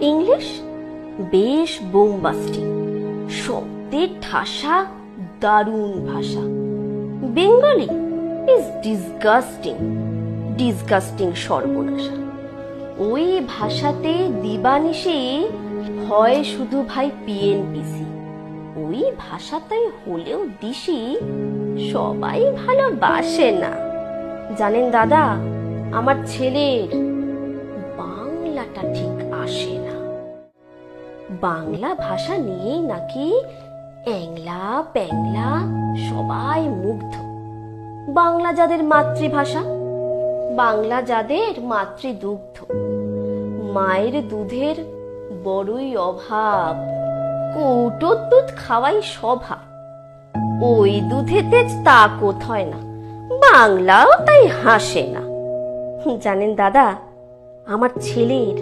English বেশ বোমবাস্টিং, শব্দের ঠাসা, দারুণ ভাষা। বেঙ্গলি ইজ ডিসগাস্টিং, ডিসগাস্টিং সর্বনাশা। ওই ভাষাতে দিবানিশি হয় শুধু ভাই পিএনপিসি। ওই ভাষাতে হলেও দিশি সবাই ভালোবাসে না। জানেন দাদা, আমার ছেলের বাংলাটা ঠিক আসে না। বাংলা ভাষা নিয়েই নাকি অ্যাংলা প্যাংলা সবাই মুগ্ধ। বাংলা যাদের মাতৃভাষা, বাংলা যাদের মাতৃদুগ্ধ, মায়ের দুধের বড়ই অভাব, কৌটোর দুধ খাওয়াই স্বভাব। ওই দুধেতে তাকত হয় না, বাংলাও তাই হাসে না। জানেন দাদা, আমার ছেলের